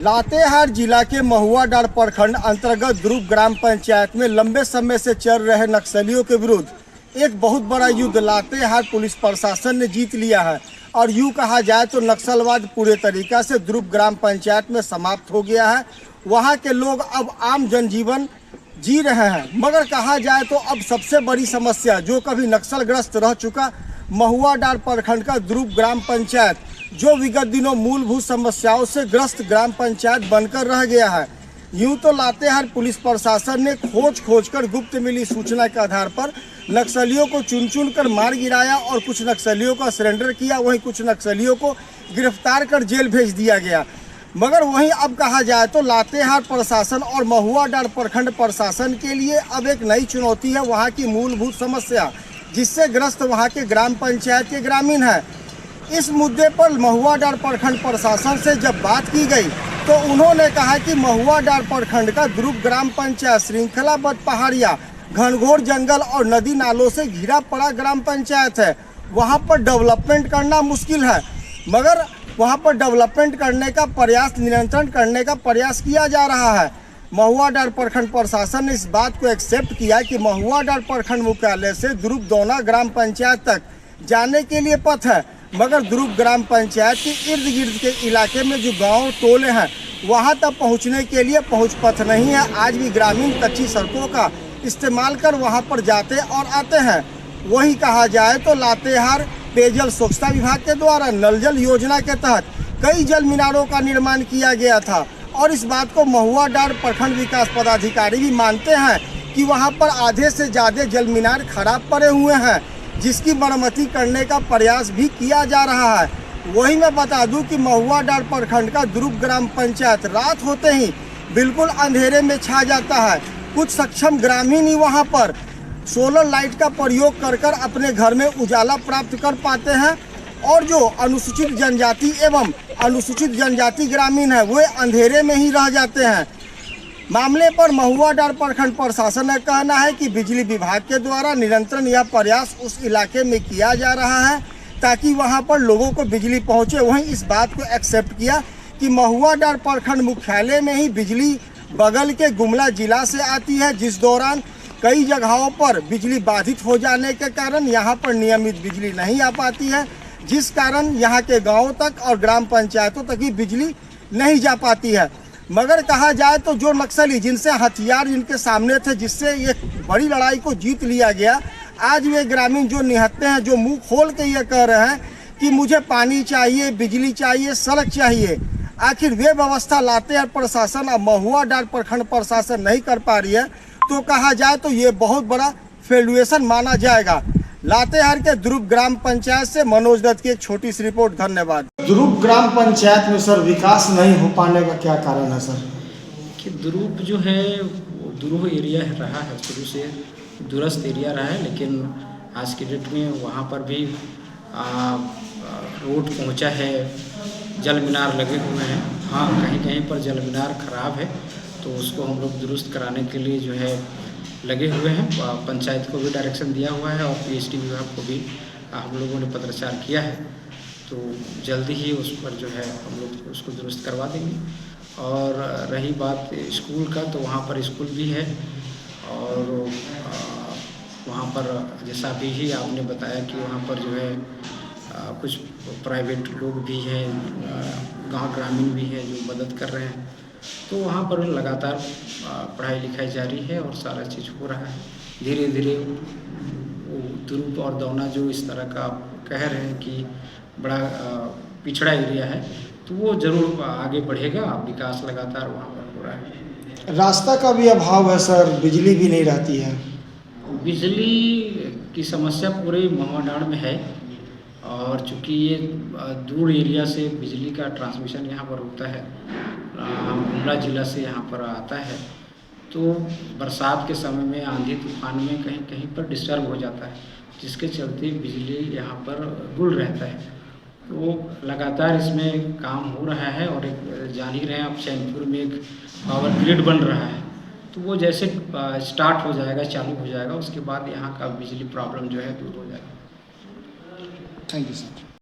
लातेहार जिला के महुआडांड़ प्रखंड अंतर्गत ध्रुव ग्राम पंचायत में लंबे समय से चल रहे नक्सलियों के विरुद्ध एक बहुत बड़ा युद्ध लातेहार पुलिस प्रशासन ने जीत लिया है और यूँ कहा जाए तो नक्सलवाद पूरे तरीक़ा से ध्रुव ग्राम पंचायत में समाप्त हो गया है। वहाँ के लोग अब आम जनजीवन जी रहे हैं, मगर कहा जाए तो अब सबसे बड़ी समस्या जो कभी नक्सलग्रस्त रह चुका महुआडांड़ प्रखंड का ध्रुव ग्राम पंचायत, जो विगत दिनों मूलभूत समस्याओं से ग्रस्त ग्राम पंचायत बनकर रह गया है। यूं तो लातेहार पुलिस प्रशासन ने खोज कर गुप्त मिली सूचना के आधार पर नक्सलियों को चुन कर मार गिराया और कुछ नक्सलियों का सरेंडर किया, वहीं कुछ नक्सलियों को गिरफ्तार कर जेल भेज दिया गया। मगर वहीं अब कहा जाए तो लातेहार प्रशासन और महुआडांड़ प्रखंड प्रशासन के लिए अब एक नई चुनौती है वहाँ की मूलभूत समस्या, जिससे ग्रस्त वहाँ के ग्राम पंचायत के ग्रामीण हैं। इस मुद्दे पर महुआडांड़ प्रखंड प्रशासन से जब बात की गई तो उन्होंने कहा कि महुआडांड़ प्रखंड का ध्रुव ग्राम पंचायत श्रृंखलाबद्ध पहाड़ियाँ, घनघोर जंगल और नदी नालों से घिरा पड़ा ग्राम पंचायत है। वहाँ पर डेवलपमेंट करना मुश्किल है, मगर वहाँ पर डेवलपमेंट करने का प्रयास, नियंत्रण करने का प्रयास किया जा रहा है। महुआडांड़ प्रखंड प्रशासन ने इस बात को एक्सेप्ट किया कि महुआडांड़ प्रखंड मुख्यालय से ध्रुव दौना ग्राम पंचायत तक जाने के लिए पथ है, मगर ध्रुव ग्राम पंचायत के इर्द गिर्द के इलाके में जो गांव टोले हैं वहां तक पहुंचने के लिए पहुंच पथ नहीं है। आज भी ग्रामीण कच्ची सड़कों का इस्तेमाल कर वहां पर जाते और आते हैं। वही कहा जाए तो लातेहार पेयजल स्वच्छता विभाग के द्वारा नल जल योजना के तहत कई जल मीनारों का निर्माण किया गया था और इस बात को महुआडांड़ प्रखंड विकास पदाधिकारी भी मानते हैं कि वहाँ पर आधे से ज़्यादा जल मीनार खराब पड़े हुए हैं, जिसकी मरम्मती करने का प्रयास भी किया जा रहा है। वही मैं बता दूं कि महुआडांड़ प्रखंड का ध्रुव ग्राम पंचायत रात होते ही बिल्कुल अंधेरे में छा जाता है। कुछ सक्षम ग्रामीण ही वहां पर सोलर लाइट का प्रयोग कर अपने घर में उजाला प्राप्त कर पाते हैं और जो अनुसूचित जनजाति एवं अनुसूचित जनजाति ग्रामीण है वे अंधेरे में ही रह जाते हैं। मामले पर महुआडांड़ प्रखंड प्रशासन का कहना है कि बिजली विभाग के द्वारा निरंतर यह प्रयास उस इलाके में किया जा रहा है ताकि वहां पर लोगों को बिजली पहुंचे। वहीं इस बात को एक्सेप्ट किया कि महुआडांड़ प्रखंड मुख्यालय में ही बिजली बगल के गुमला जिला से आती है, जिस दौरान कई जगहों पर बिजली बाधित हो जाने के कारण यहाँ पर नियमित बिजली नहीं आ पाती है, जिस कारण यहाँ के गाँव तक और ग्राम पंचायतों तक ही बिजली नहीं जा पाती है। मगर कहा जाए तो जो नक्सली जिनसे हथियार जिनके सामने थे, जिससे ये बड़ी लड़ाई को जीत लिया गया, आज वे ग्रामीण जो निहत्ते हैं, जो मुंह खोल के ये कह रहे हैं कि मुझे पानी चाहिए, बिजली चाहिए, सड़क चाहिए, आखिर वे व्यवस्था लातेहार प्रशासन और महुआडांड़ प्रखंड प्रशासन नहीं कर पा रही है, तो कहा जाए तो ये बहुत बड़ा फेल्युएशन माना जाएगा। लातेहार के ध्रुव ग्राम पंचायत से मनोज दत्त की एक छोटी सी रिपोर्ट। धन्यवाद। ध्रुव ग्राम पंचायत में सर विकास नहीं हो पाने का क्या कारण है सर? कि ध्रुव जो है वो ध्रुव एरिया रहा है, शुरू से दूरस्थ एरिया रहा है, लेकिन आज की डेट में वहाँ पर भी रोड पहुँचा है, जल मीनार लगे हुए हैं। हाँ, कहीं कहीं पर जल मीनार ख़राब है तो उसको हम लोग दुरुस्त कराने के लिए जो है लगे हुए हैं। पंचायत को भी डायरेक्शन दिया हुआ है और पीएचडी विभाग को भी हम लोगों ने पत्राचार किया है, तो जल्दी ही उस पर जो है हम लोग उसको दुरुस्त करवा देंगे। और रही बात स्कूल का, तो वहाँ पर स्कूल भी है और वहाँ पर जैसा अभी ही आपने बताया कि वहाँ पर जो है कुछ प्राइवेट लोग भी हैं, गाँव ग्रामीण भी हैं जो मदद कर रहे हैं, तो वहाँ पर लगातार पढ़ाई लिखाई जारी है और सारा चीज़ हो रहा है। धीरे धीरे ध्रुव और दौना जो इस तरह का कह रहे हैं कि बड़ा पिछड़ा एरिया है, तो वो ज़रूर आगे बढ़ेगा। विकास लगातार वहाँ पर हो रहा है। रास्ता का भी अभाव है सर, बिजली भी नहीं रहती है। बिजली की समस्या पूरे महुआडांड़ में है और चूँकि ये दूर एरिया से बिजली का ट्रांसमिशन यहाँ पर होता है, गुमला जिला से यहाँ पर आता है, तो बरसात के समय में, आंधी तूफान में कहीं कहीं पर डिस्टर्ब हो जाता है, जिसके चलते बिजली यहाँ पर गुल रहता है। तो लगातार इसमें काम हो रहा है और एक जान ही रहे हैं आप, चैनपुर में एक पावर ग्रिड बन रहा है, तो वो जैसे स्टार्ट हो जाएगा, चालू हो जाएगा, उसके बाद यहाँ का बिजली प्रॉब्लम जो है दूर हो जाएगा। Thank you sir.